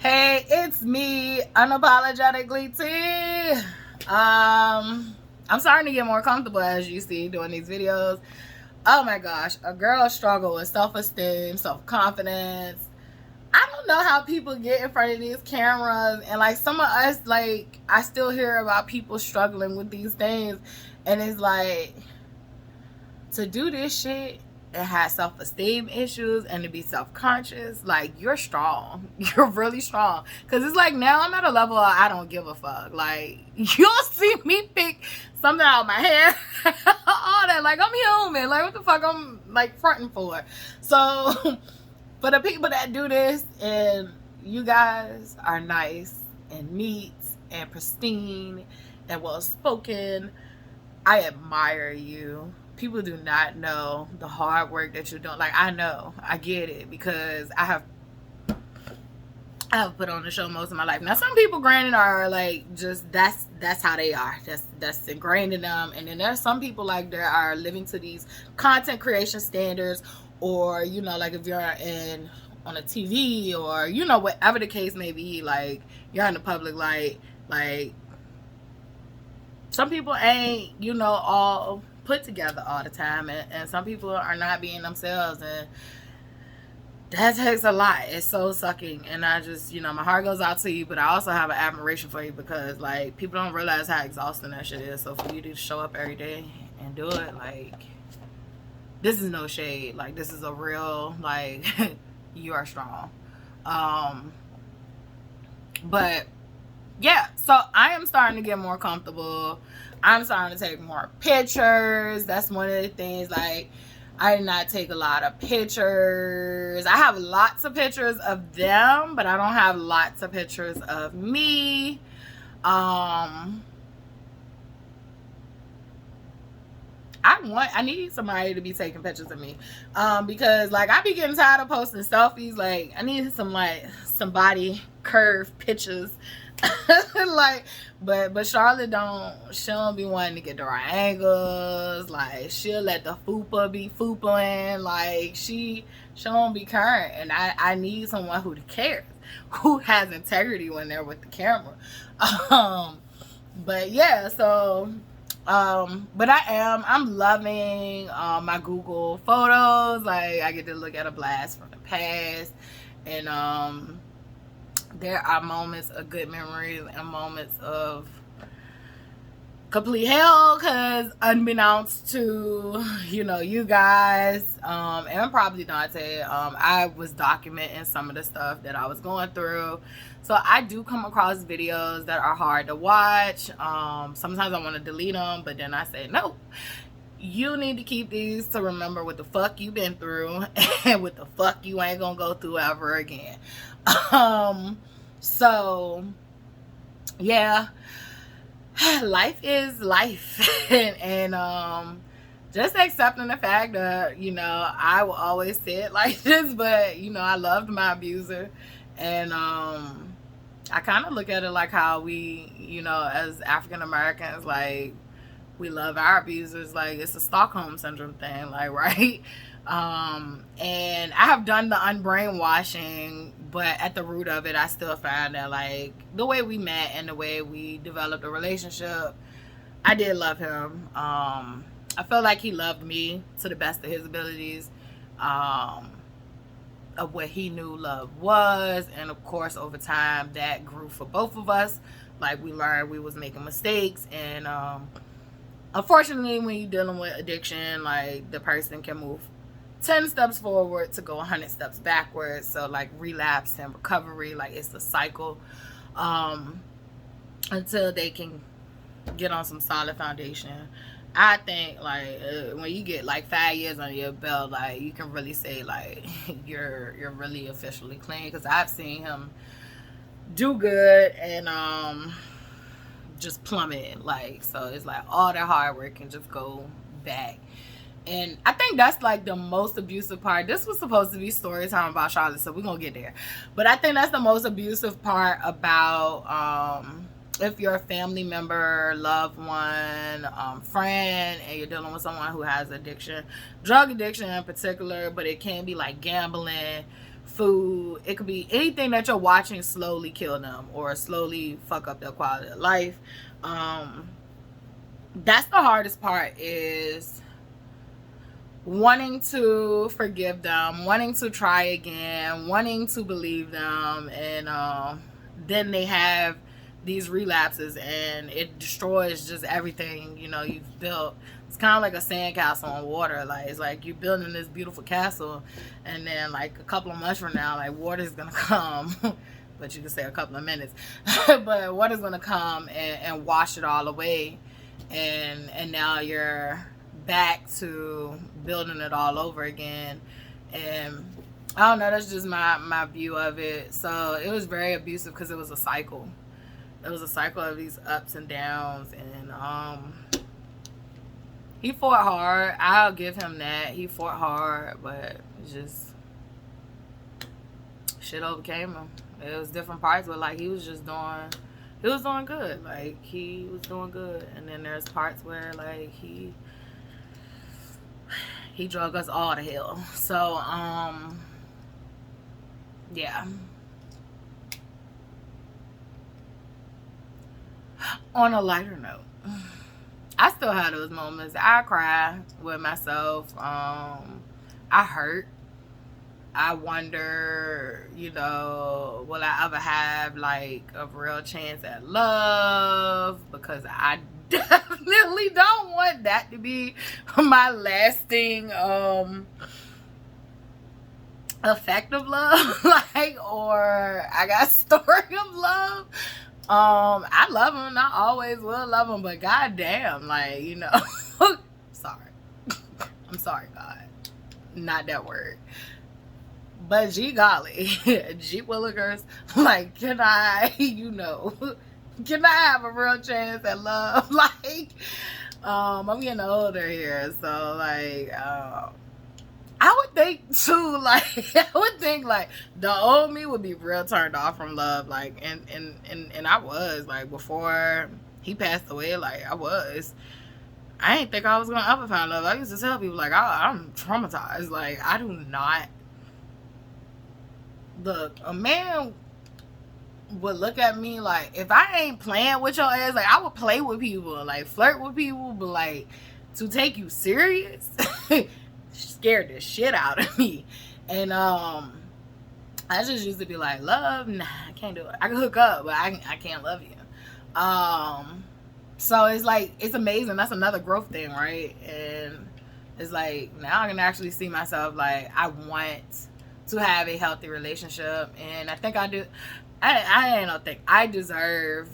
Hey, it's me, Unapologetically T. I'm starting to get more comfortable, as you see, doing these videos. Oh my gosh, a girl struggle with self-esteem, self-confidence. I don't know how people get in front of these cameras, and like some of us, like I still hear about people struggling with these things, and it's like, to do this shit and have self-esteem issues and to be self-conscious, like, you're strong. You're really strong. Because it's like, now I'm at a level of I don't give a fuck. Like, you'll see me pick something out of my hair, all that. Like, I'm human. Like, what the fuck I'm like fronting for? So for the people that do this, and you guys are nice and neat and pristine and well spoken, I admire you. People do not know the hard work that you're doing. Like, I know, I get it, because I have put on the show most of my life. Now, some people, granted, are like, just that's how they are. That's ingrained in them. And then there's some people like that are living to these content creation standards, or you know, like if you're on a TV, or you know, whatever the case may be, like you're in the public light, like some people ain't, you know, all put together all the time, and some people are not being themselves, and that takes a lot. It's so sucking, and I just, you know, my heart goes out to you, but I also have an admiration for you, because like people don't realize how exhausting that shit is. So for you to show up every day and do it, like, this is no shade, like this is a real, like, you are strong. But yeah, so I am starting to get more comfortable. I'm starting to take more pictures. That's one of the things. Like, I did not take a lot of pictures. I have lots of pictures of them, but I don't have lots of pictures of me. I need somebody to be taking pictures of me, because like I be getting tired of posting selfies. Like, I need some body curve pictures. Like, but Charlotte she don't be wanting to get the right angles. Like, she'll let the fupa be fupaing. Like, she don't be caring, and I need someone who cares, who has integrity when they're with the camera. But yeah, so but I'm loving my Google photos. Like, I get to look at a blast from the past, and there are moments of good memories and moments of complete hell, because unbeknownst to, you know, you guys, and probably Dante, I was documenting some of the stuff that I was going through. So I do come across videos that are hard to watch. Sometimes I want to delete them, but then I say, no, you need to keep these to remember what the fuck you've been through and what the fuck you ain't gonna go through ever again. So yeah, life is life. and just accepting the fact that, you know, I will always say it like this, but you know, I loved my abuser, and I kind of look at it like how we, you know, as African Americans, like, we love our abusers. Like, it's a Stockholm syndrome thing, like, right? And I have done the unbrainwashing, but at the root of it, I still find that, like, the way we met and the way we developed a relationship, I did love him. I felt like he loved me to the best of his abilities, of what he knew love was. And of course, over time, that grew for both of us. Like, we learned we was making mistakes, and unfortunately, when you're dealing with addiction, like, the person can move 10 steps forward to go 100 steps backwards. So like, relapse and recovery, like, it's a cycle, until they can get on some solid foundation. I think, like, when you get like 5 years under your belt, like, you can really say, like, you're really officially clean, because I've seen him do good and just plummet. Like, so it's like all that hard work can just go back. And I think that's like the most abusive part. This was supposed to be story time about Charlotte, so we're gonna get there. But I think that's the most abusive part about if you're a family member, loved one, friend, and you're dealing with someone who has addiction, drug addiction in particular, but it can be like gambling, food. It could be anything that you're watching slowly kill them or slowly fuck up their quality of life. That's the hardest part, is wanting to forgive them, wanting to try again, wanting to believe them, and then they have these relapses and it destroys just everything, you know, you've built. It's kind of like a sandcastle on water. Like, it's like you're building this beautiful castle, and then like a couple of months from now, like water's gonna come but you can say a couple of minutes but water's gonna come and wash it all away, and now you're back to building it all over again. And I don't know, that's just my view of it. So it was very abusive because it was a cycle. It was a cycle of these ups and downs, and he fought hard. I'll give him that. He fought hard, but just shit overcame him. It was different parts, but like he was doing good. Like he was doing good, and then there's parts where like he drug us all to hell. So yeah. On a lighter note, I still have those moments. I cry with myself. I hurt. I wonder, you know, will I ever have like a real chance at love? Because I definitely don't want that to be my lasting effect of love. Like, or I got a story of love. I love him, I always will love him, but goddamn, like, you know, sorry. I'm sorry, God. Not that word. But gee golly, gee willikers, like, can I, you know, can I have a real chance at love? Like, I'm getting older here, so like, I would think too, like, I would think like the old me would be real turned off from love, like, and I was, like, before he passed away, like, I didn't think I was gonna ever find love. I used to tell people, like, I'm traumatized. Like, I do not, look, a man would look at me like, if I ain't playing with your ass, like, I would play with people, like, flirt with people, but like, to take you serious, scared the shit out of me. And I just used to be like, love, nah, I can't do it. I can hook up, but I can't love you. So it's like, it's amazing. That's another growth thing, right? And it's like, now I can actually see myself, like, I want to have a healthy relationship, and I think I do. I don't think I deserve,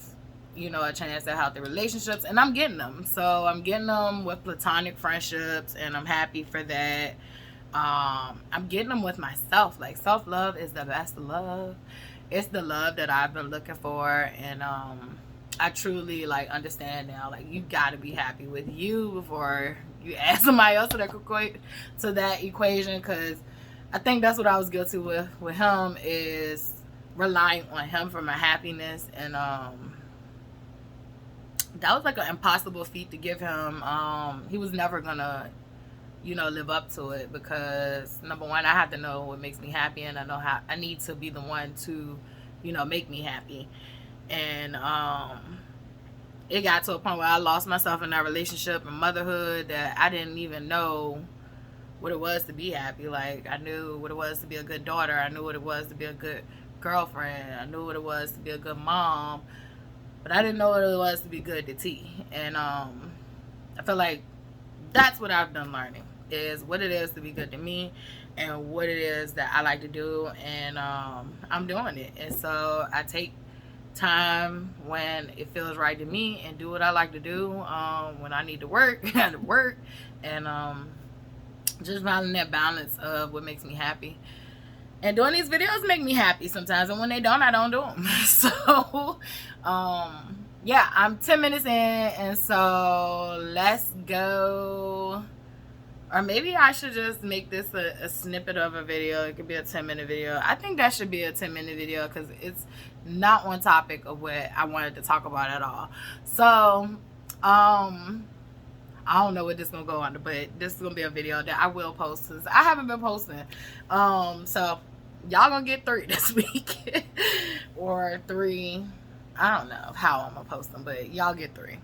you know, a chance at healthy relationships, and I'm getting them. So I'm getting them with platonic friendships, and I'm happy for that. I'm getting them with myself. Like, self-love is the best love. It's the love that I've been looking for, and I truly, like, understand now, like, you gotta be happy with you before you add somebody else to that equation, because I think that's what I was guilty with him, is relying on him for my happiness. And that was like an impossible feat to give him. He was never gonna, you know, live up to it, because number one, I have to know what makes me happy, and I know how I need to be the one to, you know, make me happy. And it got to a point where I lost myself in that relationship and motherhood, that I didn't even know what it was to be happy. Like, I knew what it was to be a good daughter. I knew what it was to be a good girlfriend. I knew what it was to be a good mom, but I didn't know what it was to be good to T. And I feel like that's what I've done learning, is what it is to be good to me and what it is that I like to do. And I'm doing it. And so I take time when it feels right to me and do what I like to do. When I need to work, I have to work. And just finding that balance of what makes me happy. And doing these videos make me happy sometimes, and when they don't, I don't do them. So yeah, I'm 10 minutes in, and so let's go. Or maybe I should just make this a snippet of a video. It could be a 10-minute video. I think that should be a 10-minute video, because it's not on topic of what I wanted to talk about at all. So I don't know what this is gonna go under, but this is gonna be a video that I will post, because I haven't been posting. So y'all gonna get 3 this week. Or 3. I don't know how I'm gonna post them, but y'all get 3.